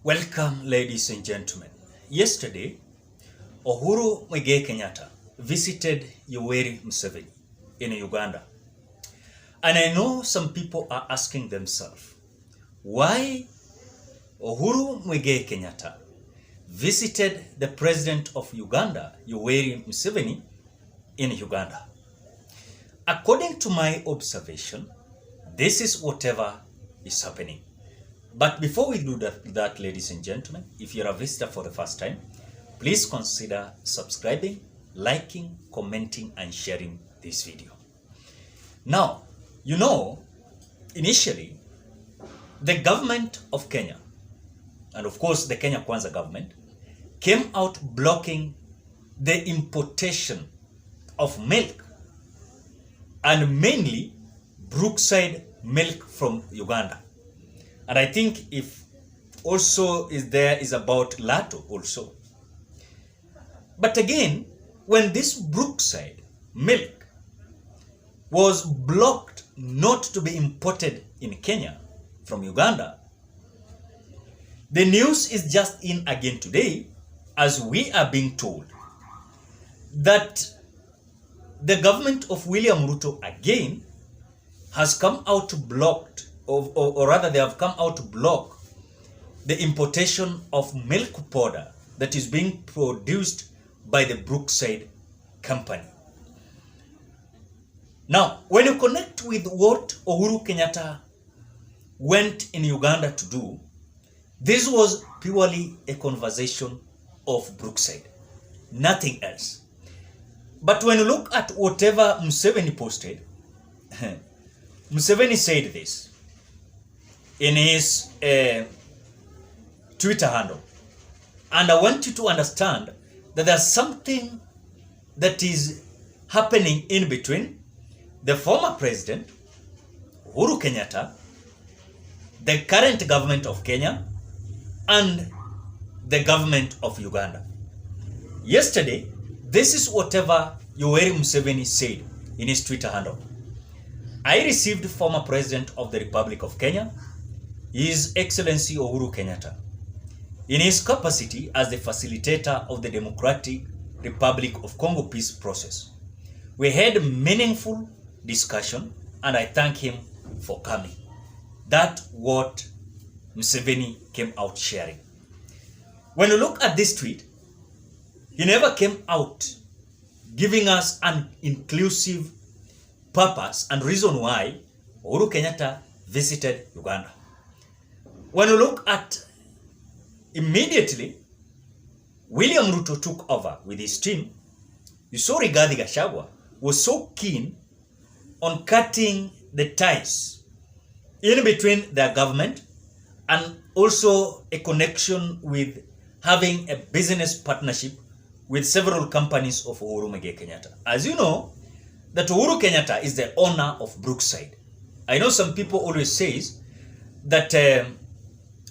Welcome, ladies and gentlemen. Yesterday, Uhuru Kenyatta visited Yoweri Museveni in Uganda. And I know some people are asking themselves, why Uhuru Kenyatta visited the president of Uganda, Yoweri Museveni, in Uganda? According to my observation, this is whatever is happening. But before we do that, ladies and gentlemen, if you're a visitor for the first time, please consider subscribing, liking, commenting, and sharing this video. Now, initially, the government of Kenya, and of course the Kenya Kwanza government, came out blocking the importation of milk, and mainly Brookside milk from Uganda. And I think if also is about Lato also. But again, when this Brookside milk was blocked not to be imported in Kenya from Uganda, the news is just in again today, as we are being told that the government of William Ruto again has come out to block, or rather they have come out to block the importation of milk powder that is being produced by the Brookside company. Now, when you connect with what Uhuru Kenyatta went in Uganda to do, this was purely a conversation of Brookside, nothing else. But when you look at whatever Museveni posted, Museveni said this in his Twitter handle. And I want you to understand that there's something that is happening in between the former president, Uhuru Kenyatta, the current government of Kenya, and the government of Uganda. Yesterday, this is whatever Yoweri Museveni said in his Twitter handle. I received former president of the Republic of Kenya, His Excellency Uhuru Kenyatta, in his capacity as the facilitator of the Democratic Republic of Congo peace process. We had meaningful discussion and I thank him for coming. That's what Museveni came out sharing. When you look at this tweet, he never came out giving us an inclusive purpose and reason why Uhuru Kenyatta visited Uganda. When you look at immediately, William Ruto took over with his team. You saw Rigathi Gachagua was so keen on cutting the ties in between their government and also a connection with having a business partnership with several companies of Uhuru Kenyatta. As you know, that Uhuru Kenyatta is the owner of Brookside. I know some people always say that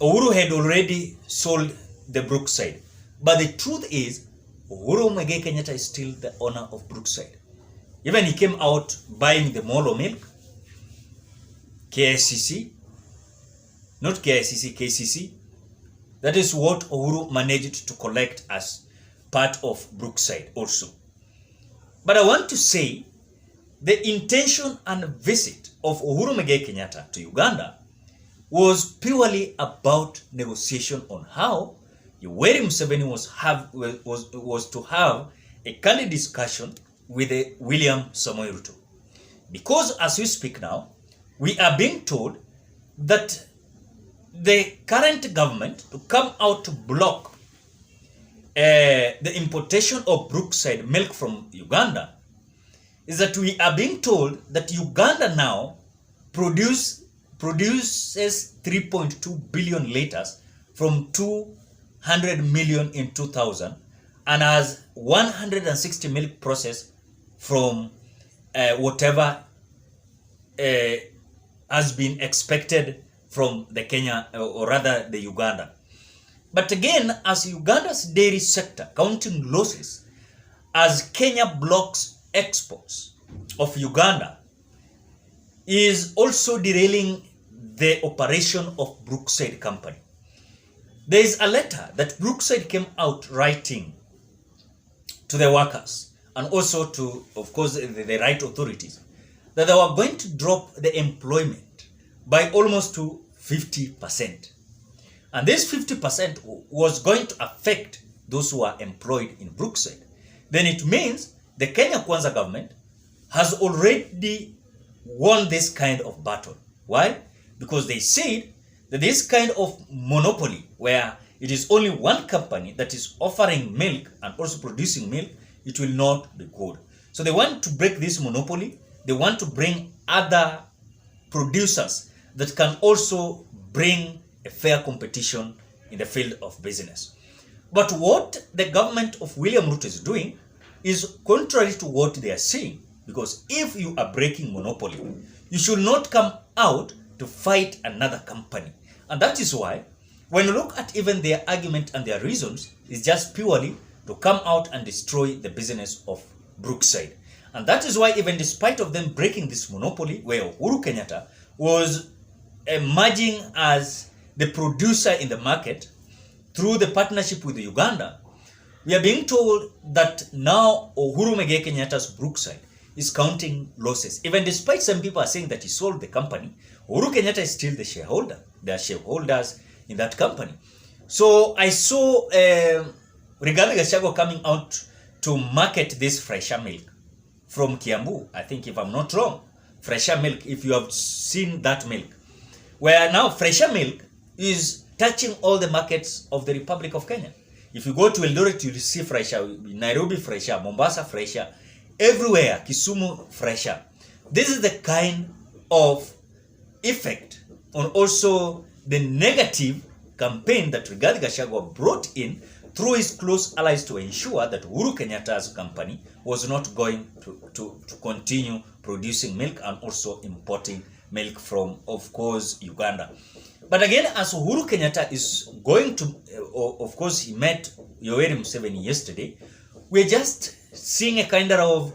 Uhuru had already sold the Brookside. But the truth is, Uhuru Kenyatta is still the owner of Brookside. Even he came out buying the Molo milk, KCC, not KCC, KCC. That is what Uhuru managed to collect as part of Brookside also. But I want to say, the intention and visit of Uhuru Kenyatta to Uganda was purely about negotiation on how Yoweri Museveni was to have a candid discussion with William Samoei Ruto. Because as we speak now, we are being told that the current government to come out to block the importation of Brookside milk from Uganda is that we are being told that Uganda now produces 3.2 billion liters from 200 million in 2000 and has 160 milk processed from whatever has been expected from the Kenya, or rather the Uganda. But again, as Uganda's dairy sector counting losses as Kenya blocks exports of Uganda is also derailing the operation of Brookside Company. There is a letter that Brookside came out writing to the workers and also to, of course, the right authorities, that they were going to drop the employment by almost to 50%. And this 50% was going to affect those who are employed in Brookside. Then it means the Kenya Kwanza government has already won this kind of battle. Why? Because they said that this kind of monopoly, where it is only one company that is offering milk and also producing milk, it will not be good. So they want to break this monopoly. They want to bring other producers that can also bring a fair competition in the field of business. But what the government of William Ruto is doing is contrary to what they are saying. Because if you are breaking monopoly, you should not come out to fight another company. And that is why, when you look at even their argument and their reasons, it's just purely to come out and destroy the business of Brookside. And that is why, even despite of them breaking this monopoly, where Uhuru Kenyatta was emerging as the producer in the market through the partnership with Uganda, we are being told that now Uhuru Kenyatta's Brookside is counting losses. Even despite some people are saying that he sold the company, Uhuru Kenyatta is still the shareholder. There are shareholders in that company. So I saw Rigathi Gachagua coming out to market this fresher milk from Kiambu. I think, if I'm not wrong, fresher milk, if you have seen that milk, where now fresher milk is touching all the markets of the Republic of Kenya. If you go to Eldoret, you'll see fresher, Nairobi fresher, Mombasa fresher, everywhere, Kisumu fresher. This is the kind of effect on also the negative campaign that Rigathi Gachagua brought in through his close allies to ensure that Uhuru Kenyatta's company was not going to continue producing milk and also importing milk from, of course, Uganda. But again, as Uhuru Kenyatta is going to, of course, he met Yoweri Museveni yesterday, we're just seeing a kind of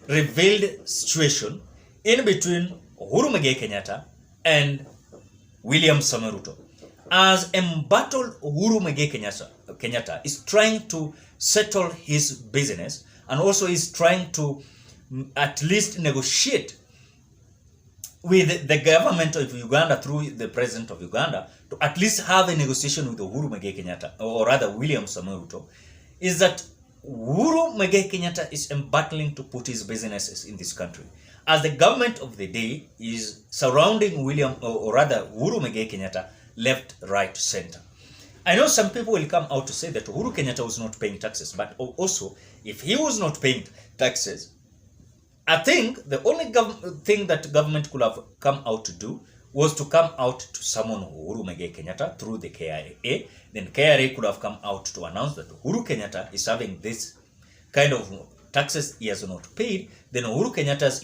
revealed situation in between Uhuru Kenyatta and William Ruto. As embattled Uhuru Kenyatta is trying to settle his business and also is trying to at least negotiate with the government of Uganda through the president of Uganda to at least have a negotiation with Uhuru Kenyatta, or rather William Ruto, is that Uhuru Kenyatta is embattling to put his businesses in this country, as the government of the day is surrounding William, or rather Uhuru Kenyatta, left, right, center. I know some people will come out to say that Uhuru Kenyatta was not paying taxes, but also, if he was not paying taxes, I think the only thing that government could have come out to do was to come out to summon Uhuru Kenyatta through the KRA. Then KRA could have come out to announce that Uhuru Kenyatta is having this kind of taxes he has not paid. Then Uhuru Kenyatta's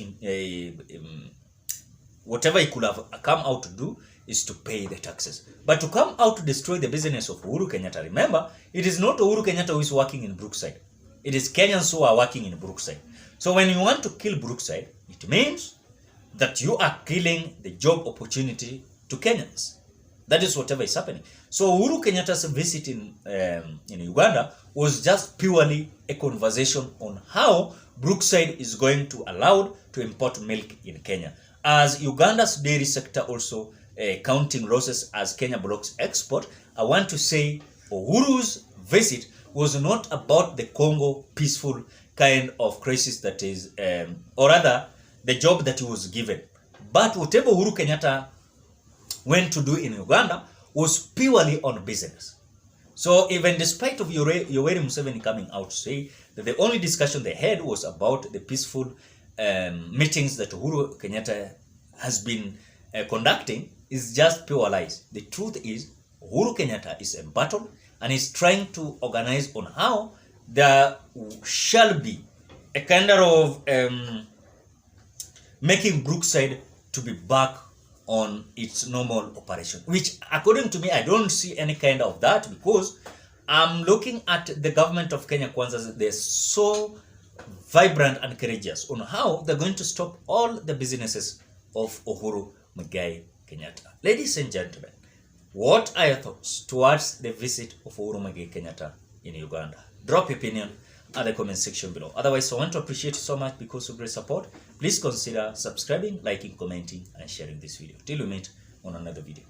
whatever he could have come out to do is to pay the taxes. But to come out to destroy the business of Uhuru Kenyatta, remember, it is not Uhuru Kenyatta who is working in Brookside. It is Kenyans who are working in Brookside. So when you want to kill Brookside, it means that you are killing the job opportunity to Kenyans. That is whatever is happening. So Uhuru Kenyatta's visit in Uganda was just purely a conversation on how Brookside is going to allow to import milk in Kenya. As Uganda's dairy sector also counting losses as Kenya blocks export, I want to say Uhuru's visit was not about the Congo peaceful kind of crisis that is, or rather, the job that he was given. But whatever Uhuru Kenyatta went to do in Uganda was purely on business. So even despite of Yoweri Museveni coming out to say that the only discussion they had was about the peaceful meetings that Uhuru Kenyatta has been conducting, is just pure lies. The truth is, Uhuru Kenyatta is embattled and is trying to organize on how there shall be a kind of making Brookside to be back on its normal operation, which according to me, I don't see any kind of that, because I'm looking at the government of Kenya Kwanza. They're so vibrant and courageous on how they're going to stop all the businesses of Uhuru Kenyatta. Ladies and gentlemen, What are your thoughts towards the visit of Uhuru Kenyatta in Uganda? Drop your opinion at the comment section below. Otherwise, I want to appreciate you so much because of great support. Please consider subscribing, liking, commenting, and sharing this video. Till we meet on another video.